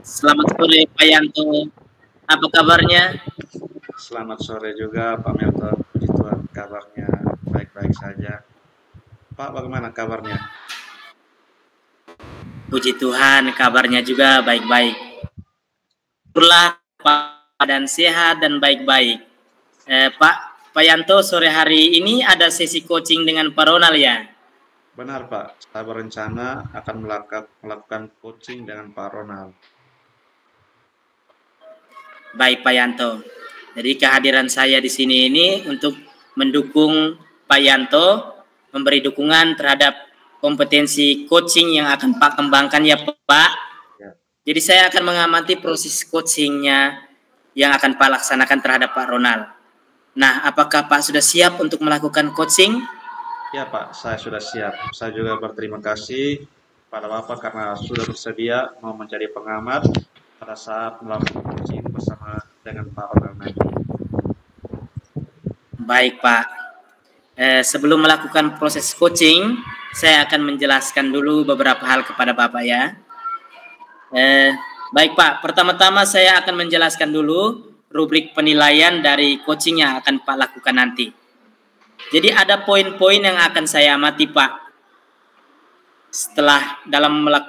Selamat sore Pak Yanto. Apa kabarnya? Selamat sore juga Pak Melton. Puji Tuhan kabarnya baik-baik saja. Pak, bagaimana kabarnya? Puji Tuhan, kabarnya juga baik-baik. Syukurlah Pak dan sehat dan baik-baik. Pak Yanto, sore hari ini ada sesi coaching dengan Pak Ronald ya? Benar Pak, saya berencana akan melakukan coaching dengan Pak Ronald. Baik Pak Yanto. Jadi kehadiran saya di sini ini untuk mendukung Pak Yanto, memberi dukungan terhadap kompetensi coaching yang akan Pak kembangkan ya Pak. Ya. Jadi saya akan mengamati proses coachingnya yang akan Pak laksanakan terhadap Pak Ronald. Nah, apakah Pak sudah siap untuk melakukan coaching? Ya Pak, saya sudah siap. Saya juga berterima kasih pada Bapak karena sudah bersedia mau menjadi pengamat pada saat melakukan coaching bersama dengan Pak Ronald nanti. Baik Pak. Sebelum melakukan proses coaching, saya akan menjelaskan dulu beberapa hal kepada Bapak ya. Baik Pak, pertama-tama saya akan menjelaskan dulu rubrik penilaian dari coaching yang akan Pak lakukan nanti. Jadi ada poin-poin yang akan saya amati Pak. Setelah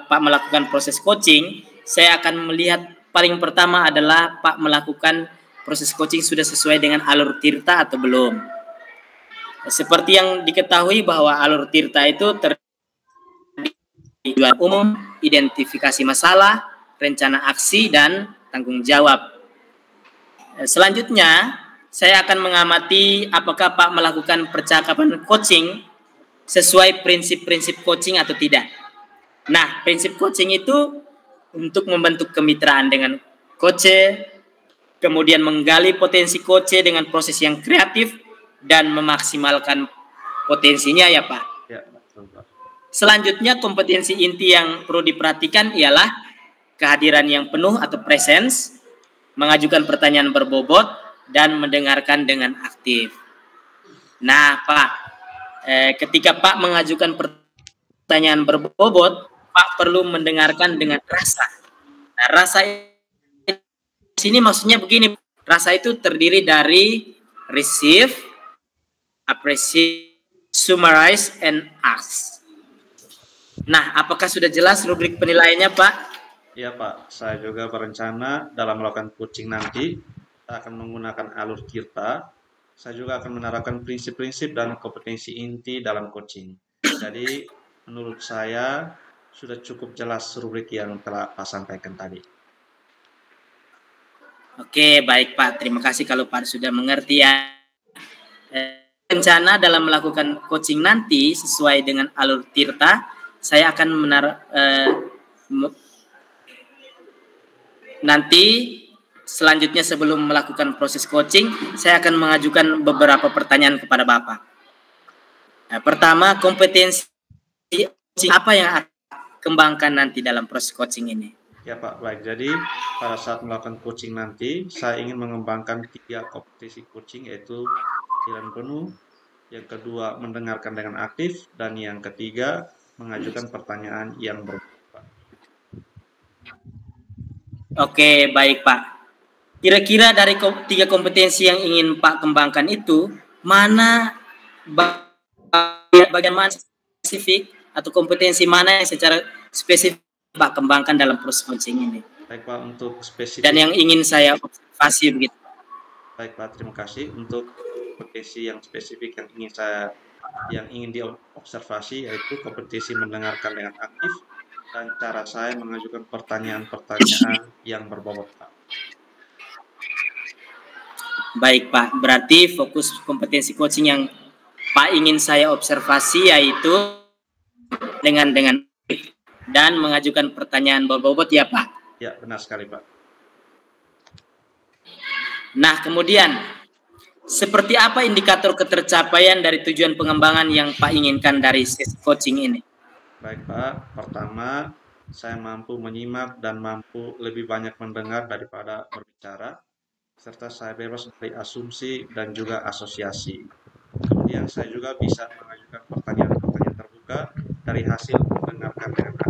Pak melakukan proses coaching, saya akan melihat paling pertama adalah Pak melakukan proses coaching sudah sesuai dengan alur tirta atau belum. Seperti yang diketahui bahwa alur tirta itu terdiri dari umum, identifikasi masalah, rencana aksi, dan tanggung jawab. Selanjutnya, saya akan mengamati apakah Pak melakukan percakapan coaching sesuai prinsip-prinsip coaching atau tidak. Nah, prinsip coaching itu untuk membentuk kemitraan dengan coach, kemudian menggali potensi coach dengan proses yang kreatif, dan memaksimalkan potensinya ya Pak. Ya, betul, Pak. Selanjutnya kompetensi inti yang perlu diperhatikan ialah kehadiran yang penuh atau presence, mengajukan pertanyaan berbobot, dan mendengarkan dengan aktif. Nah Pak, ketika Pak mengajukan pertanyaan berbobot, Pak perlu mendengarkan dengan rasa. Nah rasa di sini maksudnya begini, rasa itu terdiri dari receive, appreciate, summarize, and ask. Nah, apakah sudah jelas rubrik penilaiannya, Pak? Iya, Pak. Saya juga berencana dalam melakukan coaching nanti, kita akan menggunakan alur tirta. Saya juga akan menerapkan prinsip-prinsip dan kompetensi inti dalam coaching. Jadi, menurut saya sudah cukup jelas rubrik yang telah Pak sampaikan tadi. Oke, baik Pak. Terima kasih kalau Pak sudah mengerti ya. Rencana dalam melakukan coaching nanti sesuai dengan alur tirta, saya akan nanti selanjutnya sebelum melakukan proses coaching, saya akan mengajukan beberapa pertanyaan kepada Bapak. Nah, pertama, kompetensi apa yang akan kembangkan nanti dalam proses coaching ini? Ya Pak, baik. Jadi pada saat melakukan coaching nanti, saya ingin mengembangkan 3 kompetensi coaching, yaitu pikiran penuh, yang kedua mendengarkan dengan aktif, dan yang ketiga mengajukan pertanyaan yang berbobot. Oke, baik Pak. Kira-kira dari 3 kompetensi yang ingin Pak kembangkan itu, mana bagian mana spesifik atau kompetensi mana yang secara spesifik Pak kembangkan dalam proses coaching ini? Baik Pak, untuk spesifik. Dan yang ingin saya observasi begitu. Baik Pak, terima kasih. Untuk kompetensi yang spesifik yang ingin diobservasi yaitu kompetensi mendengarkan dengan aktif dan cara saya mengajukan pertanyaan-pertanyaan yang berbobot, Pak. Baik Pak, berarti fokus kompetensi coaching yang Pak ingin saya observasi yaitu dengan dan mengajukan pertanyaan berbobot ya Pak? Ya, benar sekali Pak. Nah, kemudian seperti apa indikator ketercapaian dari tujuan pengembangan yang Pak inginkan dari sesi coaching ini? Baik Pak, pertama saya mampu menyimak dan mampu lebih banyak mendengar daripada berbicara, serta saya bebas dari asumsi dan juga asosiasi. Kemudian saya juga bisa mengajukan pertanyaan-pertanyaan terbuka dari hasil mendengarkan dengan aktif.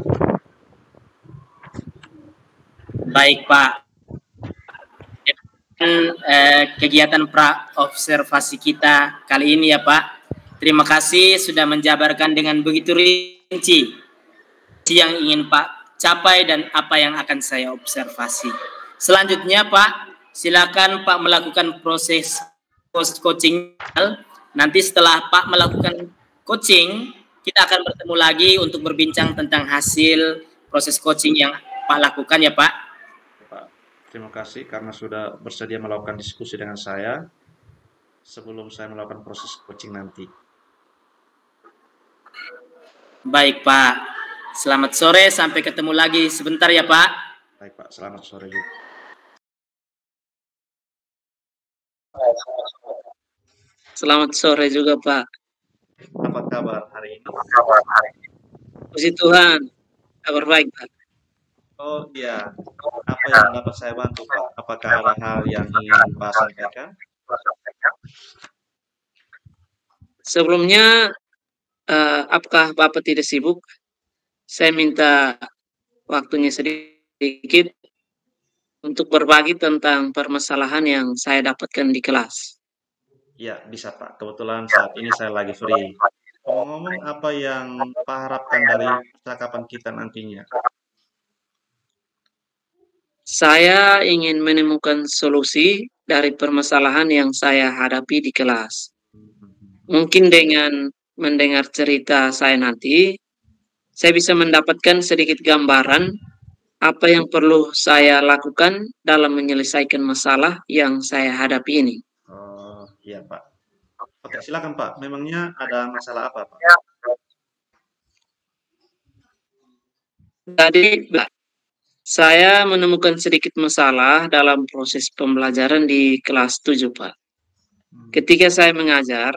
Baik Pak. Kegiatan pra-observasi kita kali ini ya Pak. Terima kasih sudah menjabarkan dengan begitu rinci yang ingin Pak capai dan apa yang akan saya observasi. Selanjutnya Pak, silakan Pak melakukan proses post coaching. Nanti setelah Pak melakukan coaching, kita akan bertemu lagi untuk berbincang tentang hasil proses coaching yang Pak lakukan ya Pak. Terima kasih karena sudah bersedia melakukan diskusi dengan saya sebelum saya melakukan proses coaching nanti. Baik Pak, selamat sore, sampai ketemu lagi sebentar ya Pak. Baik Pak, selamat sore juga. Selamat sore juga Pak. Apa kabar hari ini? Puji Tuhan, kabar baik Pak. Oh iya, apa yang dapat saya bantu Pak? Apakah ada hal yang ingin Pak sampaikan? Sebelumnya, apakah Bapak tidak sibuk? Saya minta waktunya sedikit untuk berbagi tentang permasalahan yang saya dapatkan di kelas. Ya, bisa Pak. Kebetulan saat ini saya lagi free. Ngomong-ngomong, apa yang Pak harapkan dari percakapan kita nantinya? Saya ingin menemukan solusi dari permasalahan yang saya hadapi di kelas. Mungkin dengan mendengar cerita saya nanti, saya bisa mendapatkan sedikit gambaran apa yang perlu saya lakukan dalam menyelesaikan masalah yang saya hadapi ini. Oh, iya Pak. Oke, silakan Pak. Memangnya ada masalah apa Pak? Tadi saya menemukan sedikit masalah dalam proses pembelajaran di kelas 7, Pak. Ketika saya mengajar,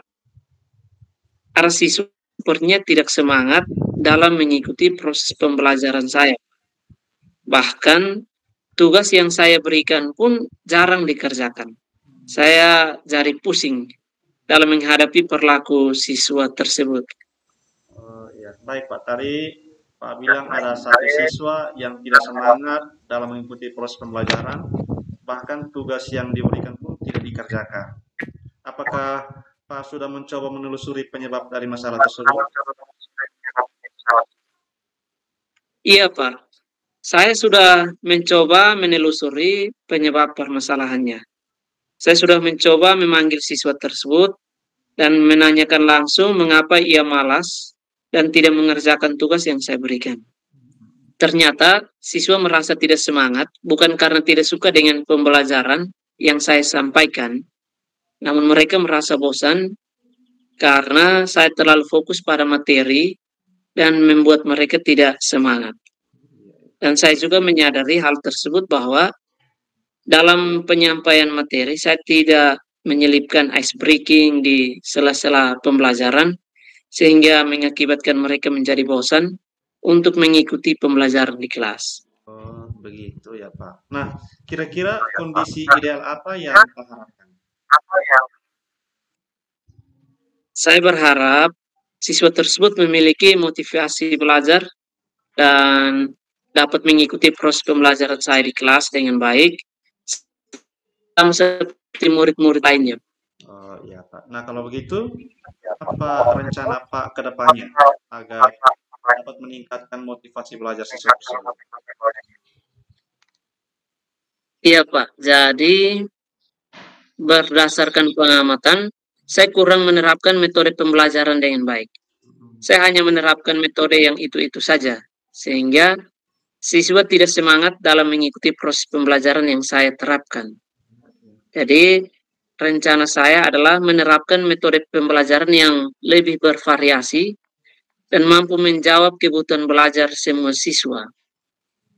para siswa sepertinya tidak semangat dalam mengikuti proses pembelajaran saya. Bahkan, tugas yang saya berikan pun jarang dikerjakan. Saya jadi pusing dalam menghadapi perilaku siswa tersebut. Oh, iya. Baik Pak, tadi Pak bilang ada satu siswa yang tidak semangat dalam mengikuti proses pembelajaran, bahkan tugas yang diberikan pun tidak dikerjakan. Apakah Pak sudah mencoba menelusuri penyebab dari masalah tersebut? Iya, Pak. Saya sudah mencoba menelusuri penyebab permasalahannya. Saya sudah mencoba memanggil siswa tersebut dan menanyakan langsung mengapa ia malas dan tidak mengerjakan tugas yang saya berikan. Ternyata siswa merasa tidak semangat bukan karena tidak suka dengan pembelajaran yang saya sampaikan, namun mereka merasa bosan karena saya terlalu fokus pada materi dan membuat mereka tidak semangat. Dan saya juga menyadari hal tersebut bahwa dalam penyampaian materi saya tidak menyelipkan ice breaking di sela-sela pembelajaran sehingga mengakibatkan mereka menjadi bosan untuk mengikuti pembelajaran di kelas. Oh, begitu ya Pak. Nah, kira-kira kondisi ideal apa yang Pak harapkan? Saya berharap siswa tersebut memiliki motivasi belajar dan dapat mengikuti proses pembelajaran saya di kelas dengan baik, sama seperti murid-murid lainnya. Oh iya Pak. Nah kalau begitu, apa rencana Pak ke depannya agar dapat meningkatkan motivasi belajar siswa tersebut? Iya Pak, jadi berdasarkan pengamatan, saya kurang menerapkan metode pembelajaran dengan baik. Saya hanya menerapkan metode yang itu-itu saja, sehingga siswa tidak semangat dalam mengikuti proses pembelajaran yang saya terapkan. Jadi, rencana saya adalah menerapkan metode pembelajaran yang lebih bervariasi dan mampu menjawab kebutuhan belajar semua siswa.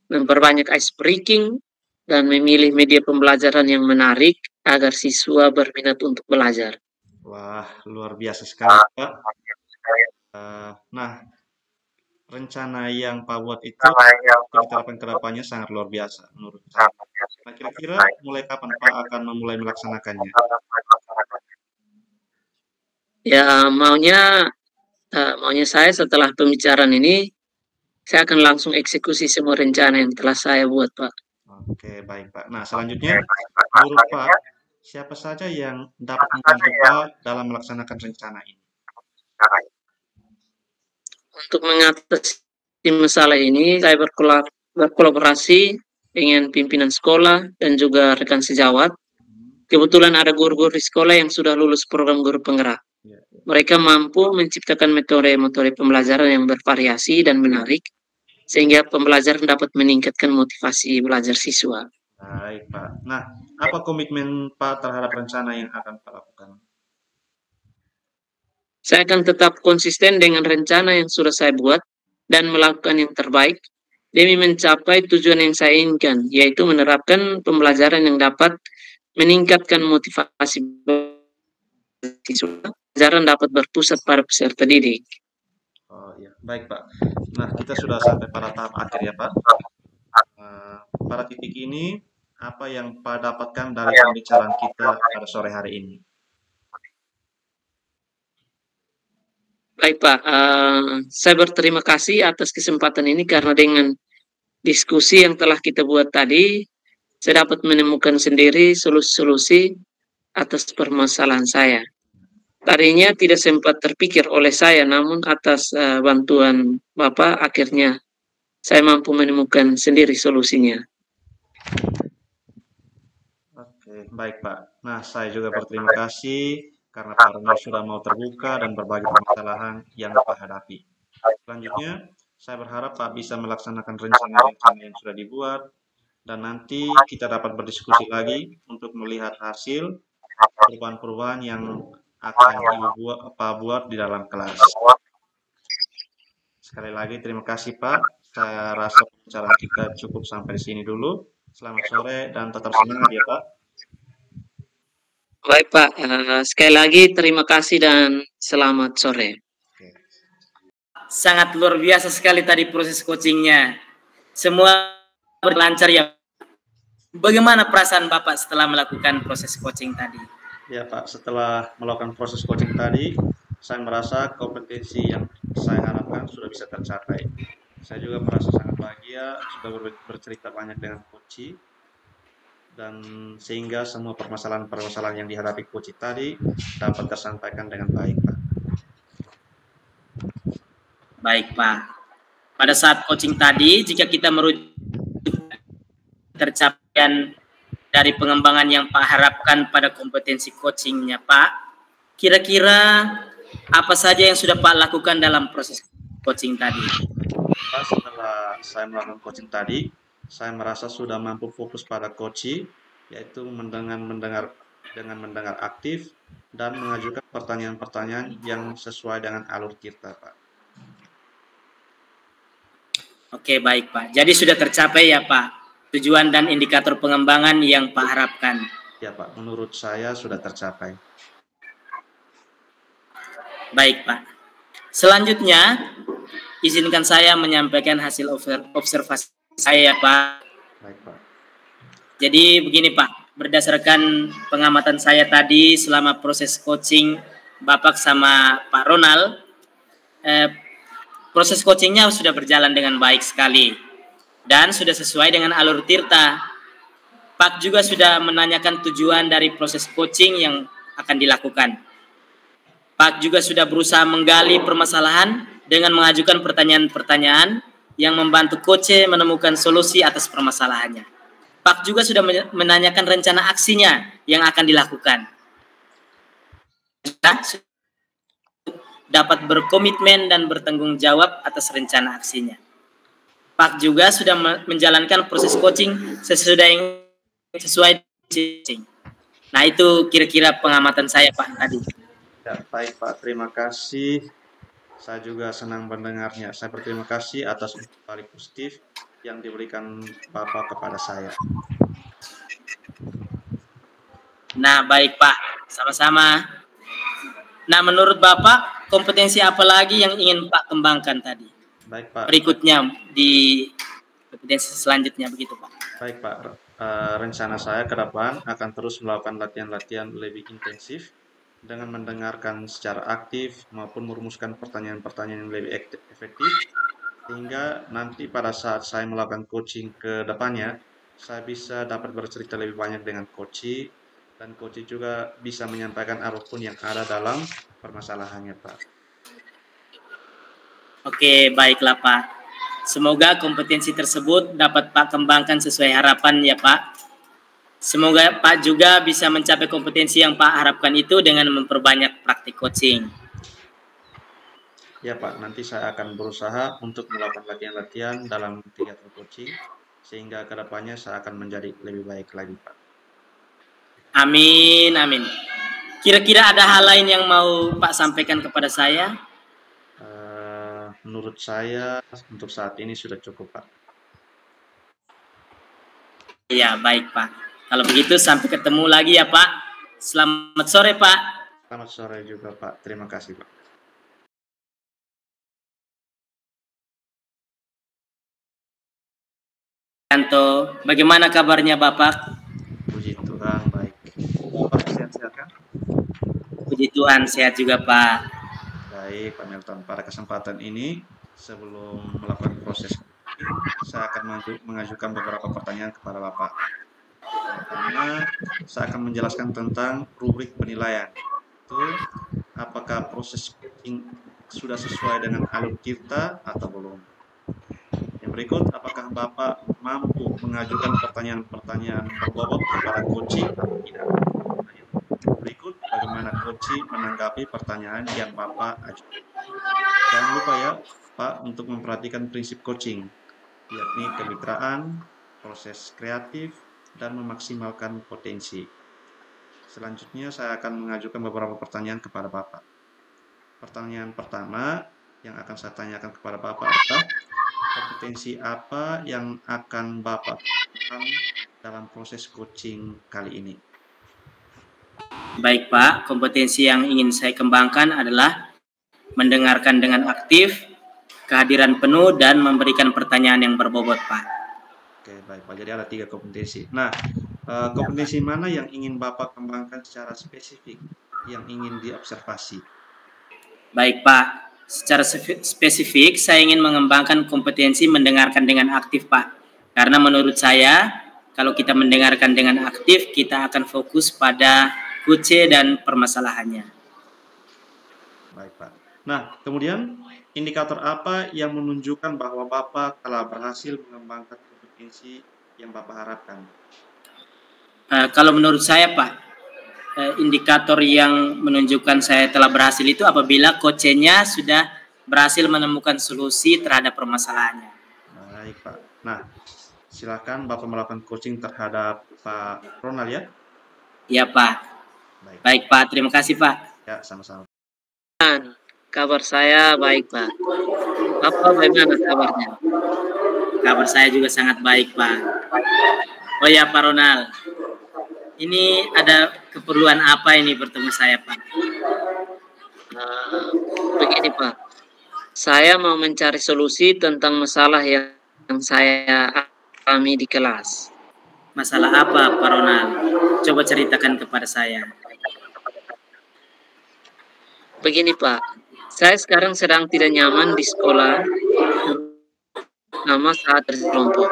Memperbanyak ice breaking dan memilih media pembelajaran yang menarik agar siswa berminat untuk belajar. Wah, luar biasa sekali Pak. Nah, rencana yang Pak buat itu kita terapkan ke depannya sangat luar biasa menurut saya. Nah, kira-kira mulai kapan Pak akan memulai melaksanakannya? Ya, maunya saya setelah pembicaraan ini, saya akan langsung eksekusi semua rencana yang telah saya buat, Pak. Oke, baik Pak. Nah, selanjutnya, menurut Pak, siapa saja yang dapat membantu Pak dalam melaksanakan rencana ini? Untuk mengatasi masalah ini, saya berkolaborasi dengan pimpinan sekolah dan juga rekan sejawat. Kebetulan ada guru-guru di sekolah yang sudah lulus program guru penggerak. Ya, ya. Mereka mampu menciptakan metode-metode pembelajaran yang bervariasi dan menarik, sehingga pembelajaran dapat meningkatkan motivasi belajar siswa. Baik Pak. Nah, apa komitmen Pak terhadap rencana yang akan Pak lakukan? Saya akan tetap konsisten dengan rencana yang sudah saya buat dan melakukan yang terbaik demi mencapai tujuan yang saya inginkan, yaitu menerapkan pembelajaran yang dapat meningkatkan motivasi siswa. Pembelajaran dapat berpusat pada peserta didik. Oh ya, baik Pak. Nah, kita sudah sampai pada tahap akhir ya Pak. Pada titik ini, apa yang Pak dapatkan dari pembicaraan kita pada sore hari ini? Baik Pak, saya berterima kasih atas kesempatan ini karena dengan diskusi yang telah kita buat tadi, saya dapat menemukan sendiri solusi-solusi atas permasalahan saya. Tadinya tidak sempat terpikir oleh saya, namun atas bantuan Bapak, akhirnya saya mampu menemukan sendiri solusinya. Oke, baik Pak. Nah, saya juga berterima kasih karena Pak Ronald sudah mau terbuka dan berbagi permasalahan yang Pak hadapi. Selanjutnya, saya berharap Pak bisa melaksanakan rencana-rencana yang sudah dibuat, dan nanti kita dapat berdiskusi lagi untuk melihat hasil perubahan-perubahan yang akan Pak buat di dalam kelas. Sekali lagi terima kasih Pak. Saya rasa pembicaraan kita cukup sampai di sini dulu. Selamat sore dan tetap semangat ya Pak. Baik Pak, sekali lagi terima kasih dan selamat sore. Oke. Sangat luar biasa sekali tadi proses coachingnya. Semua berlancar ya. Bagaimana perasaan Bapak setelah melakukan proses coaching tadi? Ya Pak, setelah melakukan proses coaching tadi, saya merasa kompetensi yang saya harapkan sudah bisa tercapai. Saya juga merasa sangat bahagia sudah bercerita banyak dengan coach, dan sehingga semua permasalahan-permasalahan yang dihadapi coach tadi dapat tersampaikan dengan baik Pak. Baik Pak. Pada saat coaching tadi, jika kita merujuk tercapaian dari pengembangan yang Pak harapkan pada kompetensi coachingnya Pak, kira-kira apa saja yang sudah Pak lakukan dalam proses coaching tadi? Pak, setelah saya melakukan coaching tadi, saya merasa sudah mampu fokus pada coaching, yaitu mendengar aktif dan mengajukan pertanyaan-pertanyaan yang sesuai dengan alur kita, Pak. Oke, baik Pak. Jadi sudah tercapai ya Pak, tujuan dan indikator pengembangan yang Pak harapkan. Ya Pak, menurut saya sudah tercapai. Baik Pak. Selanjutnya, izinkan saya menyampaikan hasil observasi saya Pak. Baik Pak. Jadi begini Pak, berdasarkan pengamatan saya tadi selama proses coaching Bapak sama Pak Ronald, proses coachingnya sudah berjalan dengan baik sekali dan sudah sesuai dengan alur Tirta. Pak juga sudah menanyakan tujuan dari proses coaching yang akan dilakukan. Pak juga sudah berusaha menggali permasalahan dengan mengajukan pertanyaan-pertanyaan yang membantu coach menemukan solusi atas permasalahannya. Pak juga sudah menanyakan rencana aksinya yang akan dilakukan. Dapat berkomitmen dan bertanggung jawab atas rencana aksinya. Pak juga sudah menjalankan proses coaching sesuai coaching. Nah, itu kira-kira pengamatan saya Pak tadi. Ya, baik Pak, terima kasih. Saya juga senang mendengarnya. Saya berterima kasih atas balik positif yang diberikan Bapak kepada saya. Nah, baik Pak, sama-sama. Nah, menurut Bapak, kompetensi apa lagi yang ingin Pak kembangkan tadi? Baik Pak. Berikutnya di kompetensi selanjutnya begitu Pak. Baik Pak, rencana saya ke depan akan terus melakukan latihan-latihan lebih intensif dengan mendengarkan secara aktif maupun merumuskan pertanyaan-pertanyaan yang lebih efektif, sehingga nanti pada saat saya melakukan coaching ke depannya, saya bisa dapat bercerita lebih banyak dengan coach, dan coach juga bisa menyampaikan apapun yang ada dalam permasalahannya, Pak. Oke, baiklah Pak. Semoga kompetensi tersebut dapat Pak kembangkan sesuai harapan ya Pak. Semoga Pak juga bisa mencapai kompetensi yang Pak harapkan itu dengan memperbanyak praktik coaching. Ya Pak, nanti saya akan berusaha untuk melakukan latihan-latihan dalam kegiatan coaching, sehingga kedepannya saya akan menjadi lebih baik lagi, Pak. Amin, amin. Kira-kira ada hal lain yang mau Pak sampaikan kepada saya? Menurut saya, untuk saat ini sudah cukup, Pak. Iya, baik Pak. Kalau begitu sampai ketemu lagi ya Pak. Selamat sore Pak. Selamat sore juga Pak. Terima kasih Pak. Yanto, bagaimana kabarnya Bapak? Puji Tuhan, baik. Bapak sehat-sehat kan? Puji Tuhan, sehat juga Pak. Baik, Pak Melton. Pada kesempatan ini, sebelum melakukan proses, saya akan mengajukan beberapa pertanyaan kepada Bapak. Pertama, saya akan menjelaskan tentang rubrik penilaian. Itu, apakah proses coaching sudah sesuai dengan alur kita atau belum? Yang berikut, apakah Bapak mampu mengajukan pertanyaan-pertanyaan berbobot kepada coaching atau tidak? Berikut, bagaimana coaching menanggapi pertanyaan yang Bapak ajukan. Jangan lupa ya, Pak, untuk memperhatikan prinsip coaching, yakni kemitraan, proses kreatif, dan memaksimalkan potensi. Selanjutnya, saya akan mengajukan beberapa pertanyaan kepada Bapak. Pertanyaan pertama yang akan saya tanyakan kepada Bapak adalah, kompetensi apa yang akan Bapak lakukan dalam proses coaching kali ini? Baik Pak, kompetensi yang ingin saya kembangkan adalah mendengarkan dengan aktif, kehadiran penuh, dan memberikan pertanyaan yang berbobot Pak. Oke, baik Pak. Jadi ada 3 kompetensi. Nah, kompetensi mana yang ingin Bapak kembangkan secara spesifik, yang ingin diobservasi? Baik Pak, secara spesifik saya ingin mengembangkan kompetensi mendengarkan dengan aktif Pak. Karena menurut saya, kalau kita mendengarkan dengan aktif, kita akan fokus pada kunci dan permasalahannya. Baik Pak. Nah, kemudian indikator apa yang menunjukkan bahwa Bapak telah berhasil mengembangkan kompetensi yang Bapak harapkan? Kalau menurut saya Pak, indikator yang menunjukkan saya telah berhasil itu apabila coachnya sudah berhasil menemukan solusi terhadap permasalahannya. Baik Pak. Nah, silakan Bapak melakukan coaching terhadap Pak Ronald ya. Iya Pak. Baik Pak, terima kasih Pak. Ya, sama-sama. Kabar saya baik Pak. Bapak bagaimana kabarnya? Kabar saya juga sangat baik Pak. Oh ya Pak Ronald, ini ada keperluan apa ini bertemu saya Pak? Begini Pak, saya mau mencari solusi tentang masalah yang saya alami di kelas. Masalah apa Pak Ronald? Coba ceritakan kepada saya. Begini Pak, saya sekarang sedang tidak nyaman di sekolah, terutama saat berkelompok.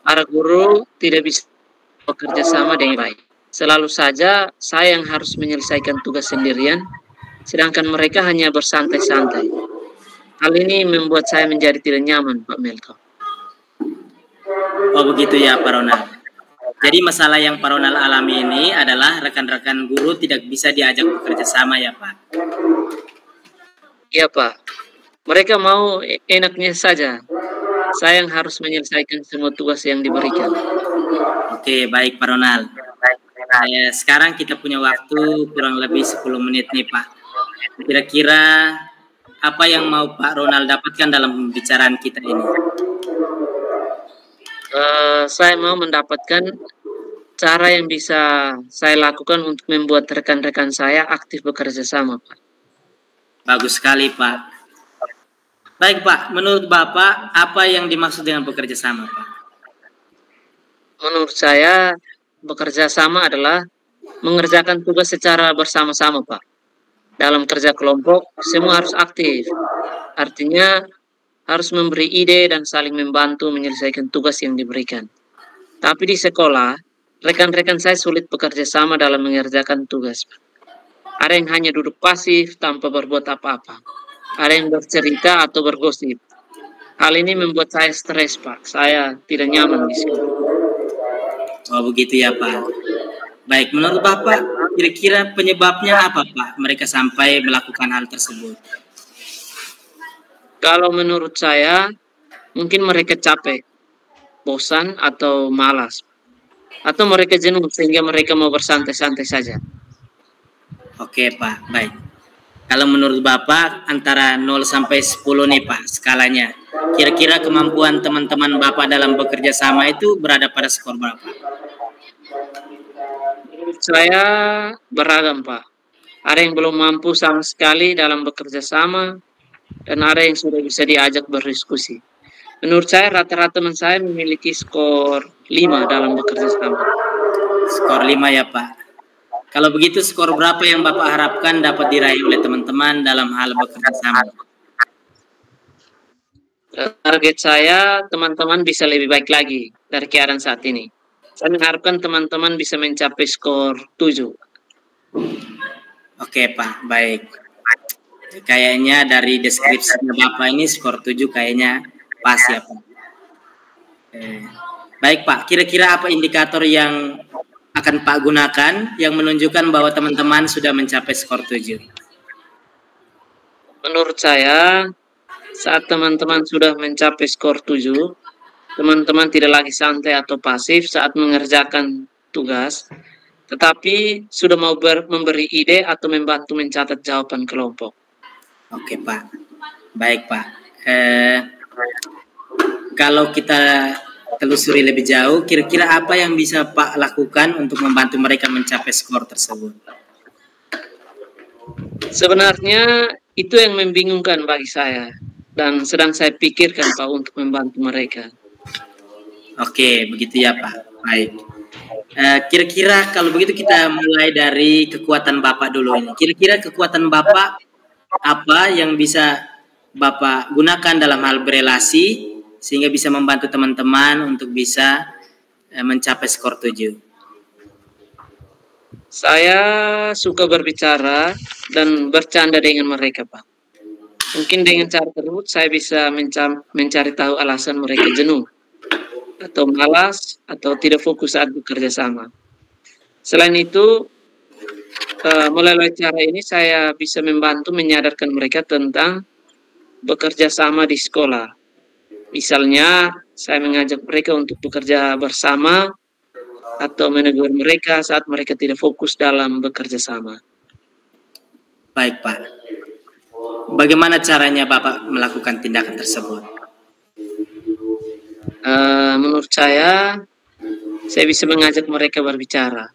Para guru tidak bisa bekerja sama dengan baik. Selalu saja saya yang harus menyelesaikan tugas sendirian, sedangkan mereka hanya bersantai-santai. Hal ini membuat saya menjadi tidak nyaman, Pak Melko. Oh begitu ya Pak Ronald. Jadi masalah yang Pak Ronald alami ini adalah rekan-rekan guru tidak bisa diajak bekerja sama ya Pak? Iya Pak, mereka mau enaknya saja. Saya yang harus menyelesaikan semua tugas yang diberikan. Oke, baik Pak Ronald. Sekarang kita punya waktu kurang lebih 10 menit nih Pak. Kira-kira apa yang mau Pak Ronald dapatkan dalam pembicaraan kita ini? Saya mau mendapatkan cara yang bisa saya lakukan untuk membuat rekan-rekan saya aktif bekerja sama, Pak. Bagus sekali, Pak. Baik, Pak. Menurut Bapak, apa yang dimaksud dengan bekerja sama, Pak? Menurut saya, bekerja sama adalah mengerjakan tugas secara bersama-sama, Pak. Dalam kerja kelompok, semua harus aktif. Artinya, harus memberi ide dan saling membantu menyelesaikan tugas yang diberikan. Tapi di sekolah, rekan-rekan saya sulit bekerja sama dalam mengerjakan tugas. Ada yang hanya duduk pasif tanpa berbuat apa-apa. Ada yang bercerita atau bergosip. Hal ini membuat saya stres, Pak. Saya tidak nyaman di sekolah. Oh begitu ya Pak. Baik, menurut Bapak, kira-kira penyebabnya apa Pak mereka sampai melakukan hal tersebut? Kalau menurut saya, mungkin mereka capek, bosan, atau malas. Atau mereka jenuh sehingga mereka mau bersantai-santai saja. Oke Pak, baik. Kalau menurut Bapak, antara 0 sampai 10 nih Pak, skalanya. Kira-kira kemampuan teman-teman Bapak dalam bekerja sama itu berada pada skor berapa? Menurut saya beragam, Pak. Ada yang belum mampu sama sekali dalam bekerja sama, dan ada yang sudah bisa diajak berdiskusi. Menurut saya rata-rata teman saya memiliki skor 5 dalam bekerja sama. Skor 5 ya Pak. Kalau begitu skor berapa yang Bapak harapkan dapat diraih oleh teman-teman dalam hal bekerja sama? Target saya teman-teman bisa lebih baik lagi dari keadaan saat ini. Saya mengharapkan teman-teman bisa mencapai skor 7. Oke Pak, baik. Kayaknya dari deskripsinya Bapak ini skor 7 kayaknya pas ya Pak. Baik Pak, kira-kira apa indikator yang akan Pak gunakan yang menunjukkan bahwa teman-teman sudah mencapai skor 7? Menurut saya, saat teman-teman sudah mencapai skor 7, teman-teman tidak lagi santai atau pasif saat mengerjakan tugas, tetapi sudah mau memberi ide atau membantu mencatat jawaban kelompok. Oke Pak, baik Pak. Kalau kita telusuri lebih jauh, kira-kira apa yang bisa Pak lakukan untuk membantu mereka mencapai skor tersebut? Sebenarnya itu yang membingungkan bagi saya dan sedang saya pikirkan Pak untuk membantu mereka. Oke, begitu ya Pak. Baik. Kira-kira kalau begitu kita mulai dari kekuatan Bapak dulu ini. Kira-kira kekuatan Bapak apa yang bisa Bapak gunakan dalam hal berelasi sehingga bisa membantu teman-teman untuk bisa mencapai skor 7? Saya suka berbicara dan bercanda dengan mereka, Pak. Mungkin dengan cara tersebut saya bisa mencari tahu alasan mereka jenuh atau malas atau tidak fokus saat bekerja sama. Selain itu, melalui cara ini saya bisa membantu menyadarkan mereka tentang bekerja sama di sekolah. Misalnya, saya mengajak mereka untuk bekerja bersama atau menegur mereka saat mereka tidak fokus dalam bekerja sama. Baik Pak. Bagaimana caranya Bapak melakukan tindakan tersebut? Menurut saya bisa mengajak mereka berbicara.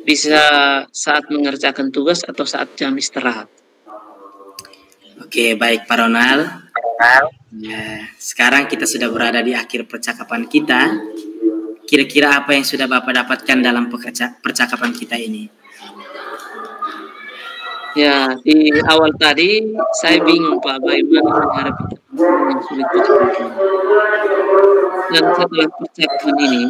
Bisa saat mengerjakan tugas atau saat jam istirahat. Oke, baik Pak Ronald. Ya, sekarang kita sudah berada di akhir percakapan kita. Kira-kira apa yang sudah Bapak dapatkan dalam percakapan kita ini? Ya, di awal tadi saya bingung Pak bagaimana menghadapi teman yang sulit berkumpul. Dan setelah percakapan ini,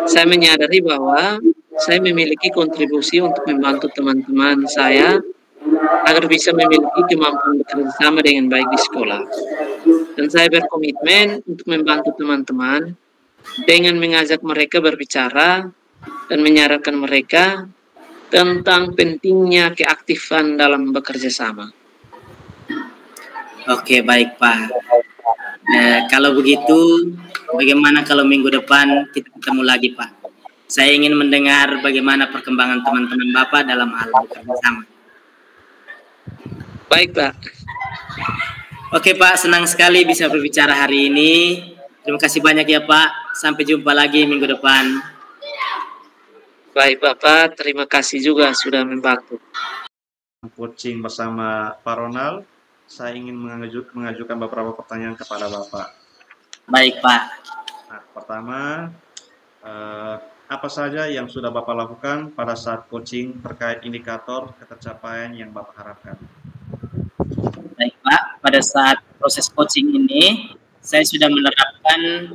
saya menyadari bahwa saya memiliki kontribusi untuk membantu teman-teman saya agar bisa memiliki kemampuan bekerja sama dengan baik di sekolah. Dan saya berkomitmen untuk membantu teman-teman dengan mengajak mereka berbicara dan menyarankan mereka tentang pentingnya keaktifan dalam bekerja sama. Oke, baik Pak. Kalau begitu, bagaimana kalau minggu depan kita ketemu lagi Pak? Saya ingin mendengar bagaimana perkembangan teman-teman Bapak dalam hal bekerja sama. Baik Pak. Oke Pak, senang sekali bisa berbicara hari ini. Terima kasih banyak ya Pak. Sampai jumpa lagi minggu depan. Baik Bapak, terima kasih juga sudah membantu. Coaching bersama Pak Ronald, saya ingin mengajukan beberapa pertanyaan kepada Bapak. Baik Pak. Nah, pertama, apa saja yang sudah Bapak lakukan pada saat coaching terkait indikator ketercapaian yang Bapak harapkan? Baik Pak, pada saat proses coaching ini, saya sudah menerapkan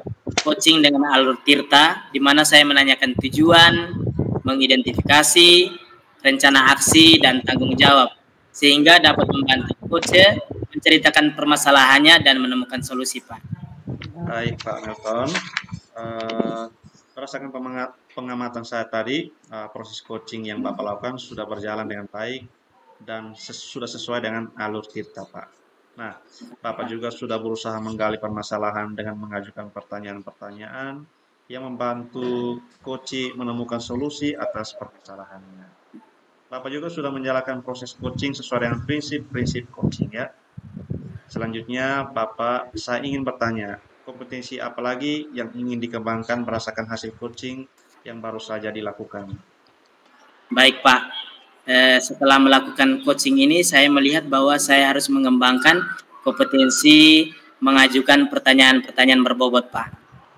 coaching dengan alur Tirta, di mana saya menanyakan tujuan, mengidentifikasi, rencana aksi, dan tanggung jawab, sehingga dapat membantu coach menceritakan permasalahannya dan menemukan solusi, Pak. Baik, Pak Melton. Berdasarkan pengamatan saya tadi, proses coaching yang Bapak lakukan sudah berjalan dengan baik dan sudah sesuai dengan alur Tirta, Pak. Nah, Bapak juga sudah berusaha menggali permasalahan dengan mengajukan pertanyaan-pertanyaan yang membantu coach menemukan solusi atas permasalahannya. Bapak juga sudah menjalankan proses coaching sesuai dengan prinsip-prinsip coaching, ya. Selanjutnya, saya ingin bertanya, kompetensi apa lagi yang ingin dikembangkan berdasarkan hasil coaching yang baru saja dilakukan? Baik, Pak. Setelah melakukan coaching ini, saya melihat bahwa saya harus mengembangkan kompetensi mengajukan pertanyaan-pertanyaan berbobot, Pak.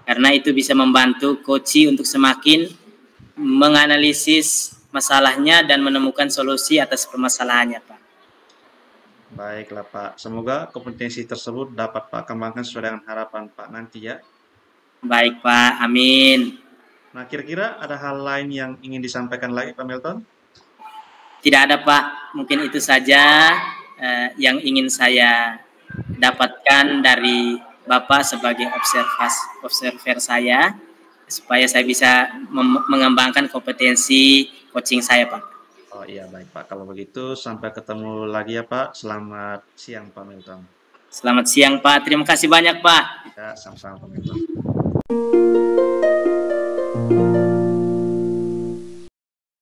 Karena itu bisa membantu coach untuk semakin menganalisis masalahnya dan menemukan solusi atas permasalahannya, Pak. Baiklah, Pak. Semoga kompetensi tersebut dapat Pak kembangkan sesuai dengan harapan Pak nanti, ya. Baik, Pak. Amin. Nah, kira-kira ada hal lain yang ingin disampaikan lagi, Pak Melton? Tidak ada, Pak. Mungkin itu saja yang ingin saya dapatkan dari Bapak sebagai observer saya, supaya saya bisa mengembangkan kompetensi coaching saya, Pak. Oh iya, baik, Pak. Kalau begitu, sampai ketemu lagi ya, Pak. Selamat siang, Pak Melton. Selamat siang, Pak. Terima kasih banyak, Pak. Ya, sama-sama, Pak Melton.